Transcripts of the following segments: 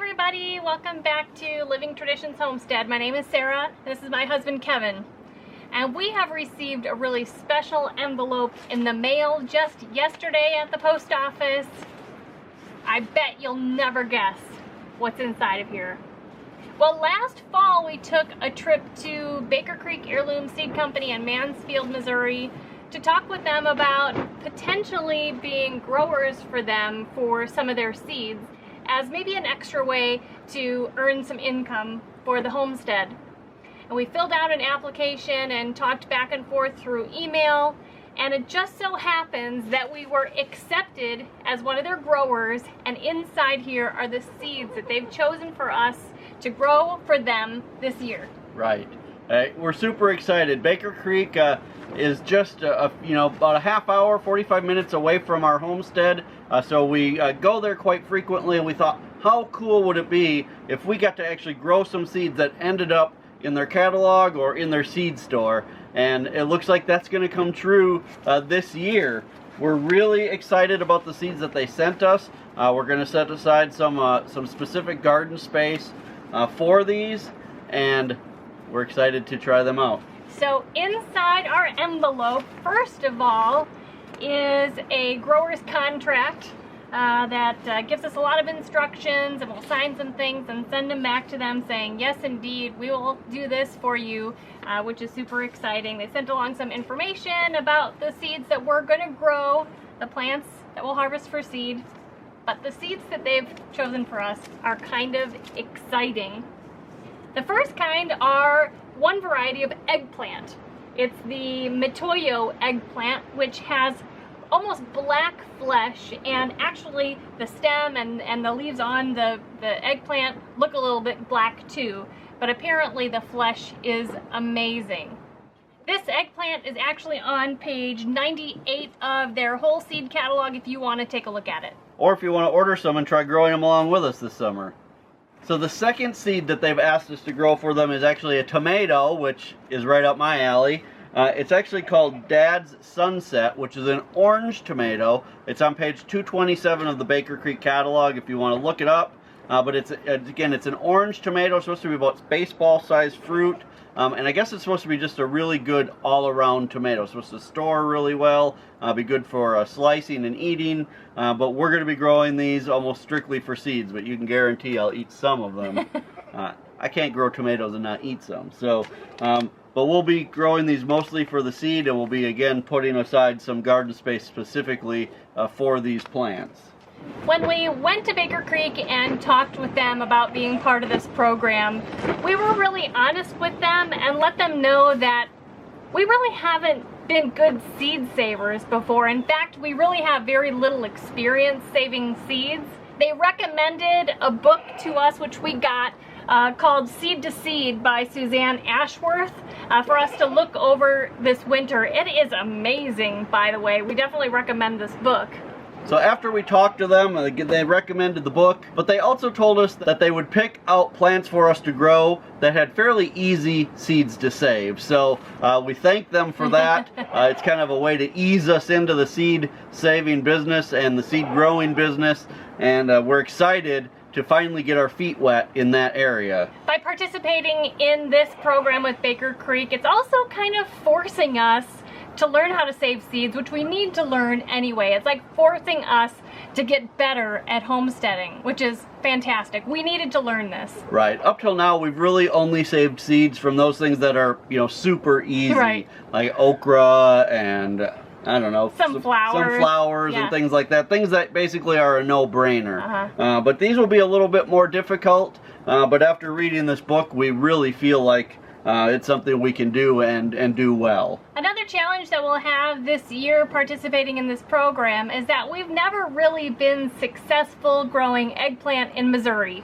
everybody, welcome back to Living Traditions Homestead. My name is Sarah, and this is my husband Kevin. And we have received a really special envelope in the mail just yesterday at the post office. I bet you'll never guess what's inside of here. Well, last fall we took a trip to Baker Creek Heirloom Seed Company in Mansfield, Missouri to talk with them about potentially being growers for them for some of their seeds as maybe an extra way to earn some income for the homestead. And we filled out an application and talked back and forth through email, and it just so happens that we were accepted as one of their growers, and inside here are the seeds that they've chosen for us to grow for them this year. Right. We're super excited. Baker Creek is just about a half hour, 45 minutes away from our homestead, so we go there quite frequently, and we thought, how cool would it be if we got to actually grow some seeds that ended up in their catalog or in their seed store. And it looks like that's going to come true this year. We're really excited about the seeds that they sent us. We're going to set aside some specific garden space for these, and we're excited to try them out. So inside our envelope, first of all, is a grower's contract that gives us a lot of instructions, and we'll sign some things and send them back to them saying, yes, indeed, we will do this for you, which is super exciting. They sent along some information about the seeds that we're going to grow, the plants that we'll harvest for seed, but the seeds that they've chosen for us are kind of exciting. The first kind are one variety of eggplant. It's the Mitoyo eggplant, which has almost black flesh, and actually the stem and the leaves on the eggplant look a little bit black too, but apparently the flesh is amazing. This eggplant is actually on page 98 of their whole seed catalog if you want to take a look at it. Or if you want to order some and try growing them along with us this summer. So the second seed that they've asked us to grow for them is actually a tomato, which is right up my alley. It's actually called Dad's Sunset, which is an orange tomato. It's on page 227 of the Baker Creek catalog if you want to look it up. But it's an orange tomato. It's supposed to be about baseball-sized fruit. And I guess it's supposed to be just a really good all-around tomato. It's supposed to store really well, be good for slicing and eating. But we're going to be growing these almost strictly for seeds, but you can guarantee I'll eat some of them. I can't grow tomatoes and not eat some. So, but we'll be growing these mostly for the seed, and we'll be, again, putting aside some garden space specifically for these plants. When we went to Baker Creek and talked with them about being part of this program, we were really honest with them and let them know that we really haven't been good seed savers before. In fact, we really have very little experience saving seeds. They recommended a book to us, which we got, called Seed to Seed by Suzanne Ashworth, for us to look over this winter. It is amazing, by the way. We definitely recommend this book. So after we talked to them, they recommended the book, but they also told us that they would pick out plants for us to grow that had fairly easy seeds to save. So we thank them for that. It's kind of a way to ease us into the seed saving business and the seed growing business, and we're excited to finally get our feet wet in that area. By participating in this program with Baker Creek, it's also kind of forcing us to learn how to save seeds, which we need to learn anyway. It's like forcing us to get better at homesteading, which is fantastic. We needed to learn this. Right. Up till now, we've really only saved seeds from those things that are, super easy. Right. Like okra and, I don't know, some flowers and things like that. Things that basically are a no-brainer. But these will be a little bit more difficult. But after reading this book, we really feel like it's something we can do and do well. Another challenge that we'll have this year participating in this program is that we've never really been successful growing eggplant in Missouri.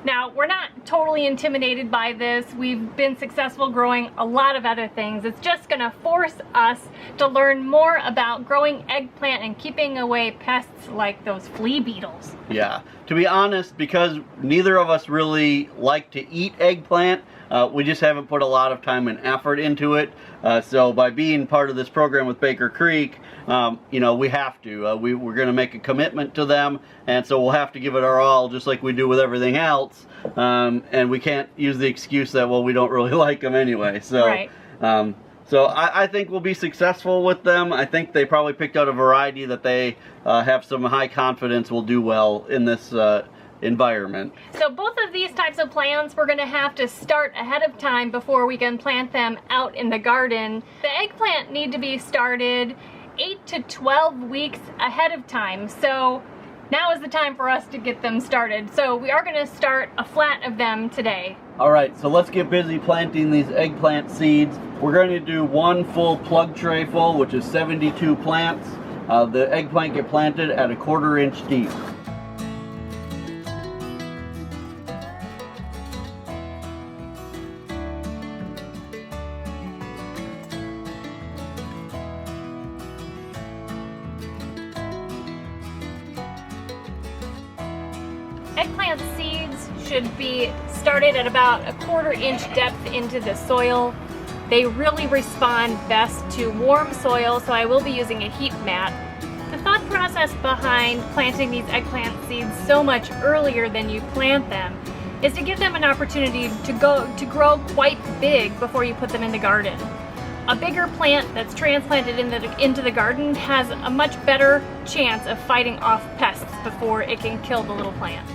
Now, we're not totally intimidated by this. We've been successful growing a lot of other things. It's just gonna force us to learn more about growing eggplant and keeping away pests like those flea beetles. Yeah, to be honest, because neither of us really like to eat eggplant, we just haven't put a lot of time and effort into it. So by being part of this program with Baker Creek, you know, we have to. We're going to make a commitment to them, and so we'll have to give it our all, just like we do with everything else. And we can't use the excuse that, well, we don't really like them anyway. So, right. So I think we'll be successful with them. I think they probably picked out a variety that they have some high confidence will do well in this environment. So both of these types of plants we're going to have to start ahead of time before we can plant them out in the garden. The eggplant need to be started 8 to 12 weeks ahead of time. So now is the time for us to get them started. So we are going to start a flat of them today. All right, so let's get busy planting these eggplant seeds. We're going to do one full plug tray full, which is 72 plants. The eggplant get planted at 1/4 inch deep. Eggplant seeds should be started at about 1/4 inch depth into the soil. They really respond best to warm soil, so I will be using a heat mat. The thought process behind planting these eggplant seeds so much earlier than you plant them is to give them an opportunity to grow quite big before you put them in the garden. A bigger plant that's transplanted into the garden has a much better chance of fighting off pests before it can kill the little plant.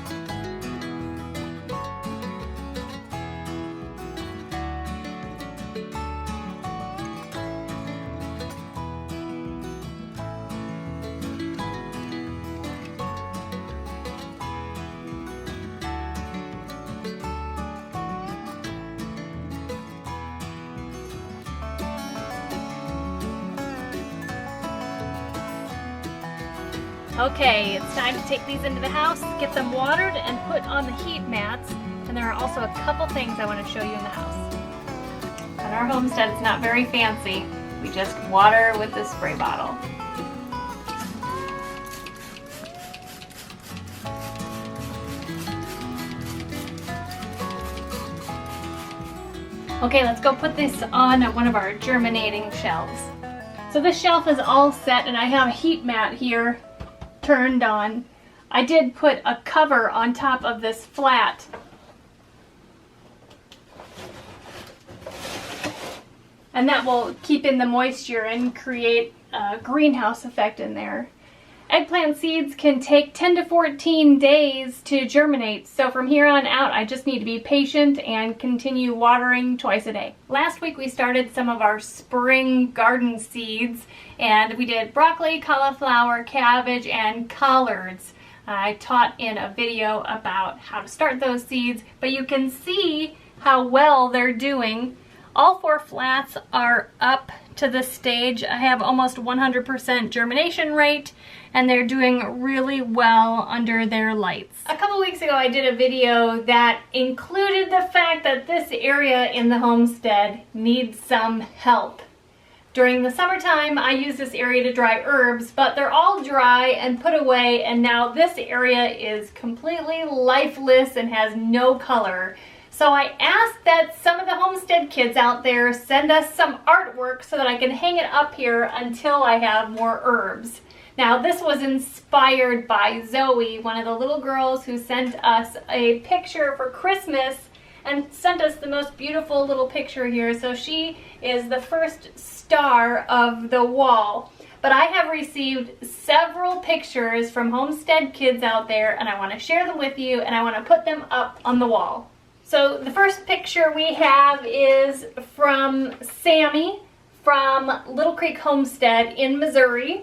Okay, it's time to take these into the house, get them watered, and put on the heat mats. And there are also a couple things I want to show you in the house. At our homestead, it's not very fancy. We just water with this spray bottle. Okay, let's go put this on one of our germinating shelves. So this shelf is all set, and I have a heat mat here turned on. I did put a cover on top of this flat. And that will keep in the moisture and create a greenhouse effect in there. Eggplant seeds can take 10 to 14 days to germinate, so from here on out I just need to be patient and continue watering twice a day. Last week we started some of our spring garden seeds, and we did broccoli, cauliflower, cabbage, and collards. I taught in a video about how to start those seeds, but you can see how well they're doing. All 4 flats are up to this stage. I have almost 100% germination rate, and they're doing really well under their lights. A couple weeks ago I did a video that included the fact that this area in the homestead needs some help. During the summertime I use this area to dry herbs, but they're all dry and put away, and now this area is completely lifeless and has no color. So I asked that some of the homestead kids out there send us some artwork so that I can hang it up here until I have more herbs. Now this was inspired by Zoe, one of the little girls who sent us a picture for Christmas and sent us the most beautiful little picture here. So she is the first star of the wall. But I have received several pictures from homestead kids out there, and I want to share them with you, and I want to put them up on the wall. So the first picture we have is from Sammy from Little Creek Homestead in Missouri.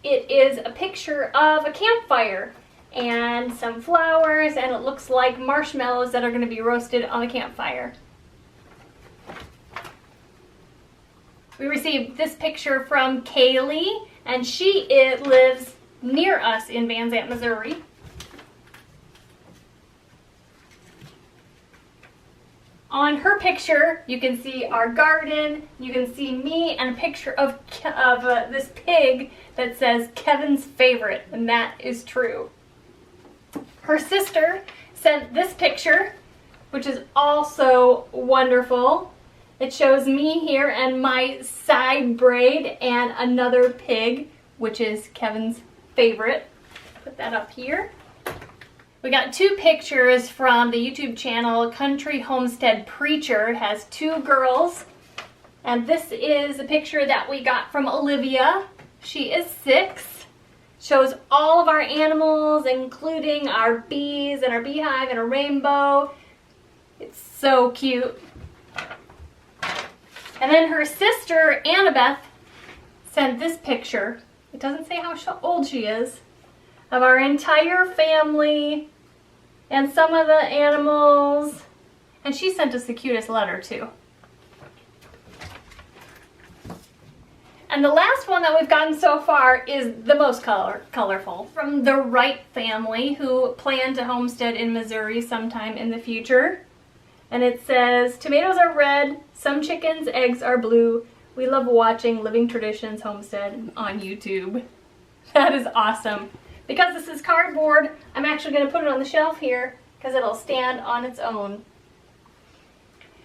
It is a picture of a campfire and some flowers, and it looks like marshmallows that are going to be roasted on the campfire. We received this picture from Kaylee, and she lives near us in Van Zant, Missouri. On her picture, you can see our garden, you can see me, and a picture of this pig that says Kevin's favorite, and that is true. Her sister sent this picture, which is also wonderful. It shows me here and my side braid and another pig, which is Kevin's favorite. Put that up here. We got 2 pictures from the YouTube channel Country Homestead Preacher. It has 2 girls. And this is a picture that we got from Olivia. She is 6. Shows all of our animals, including our bees and our beehive and a rainbow. It's so cute. And then her sister, Annabeth, sent this picture. It doesn't say how old she is. Of our entire family and some of the animals. And she sent us the cutest letter too. And the last one that we've gotten so far is the most colorful. From the Wright family, who plan to homestead in Missouri sometime in the future. And it says, tomatoes are red, some chickens' eggs are blue. We love watching Living Traditions Homestead on YouTube. That is awesome. Because this is cardboard, I'm actually going to put it on the shelf here because it'll stand on its own.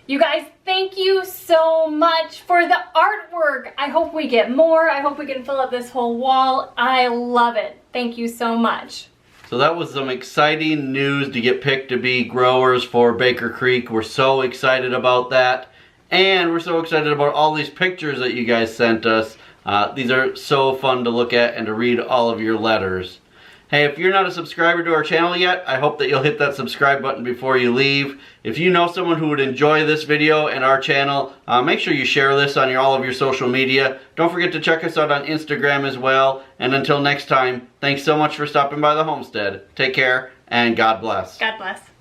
You guys, thank you so much for the artwork. I hope we get more. I hope we can fill up this whole wall. I love it. Thank you so much. So that was some exciting news to get picked to be growers for Baker Creek. We're so excited about that. And we're so excited about all these pictures that you guys sent us. These are so fun to look at and to read all of your letters. Hey, if you're not a subscriber to our channel yet, I hope that you'll hit that subscribe button before you leave. If you know someone who would enjoy this video and our channel, make sure you share this on all of your social media. Don't forget to check us out on Instagram as well. And until next time, thanks so much for stopping by the homestead. Take care, and God bless. God bless.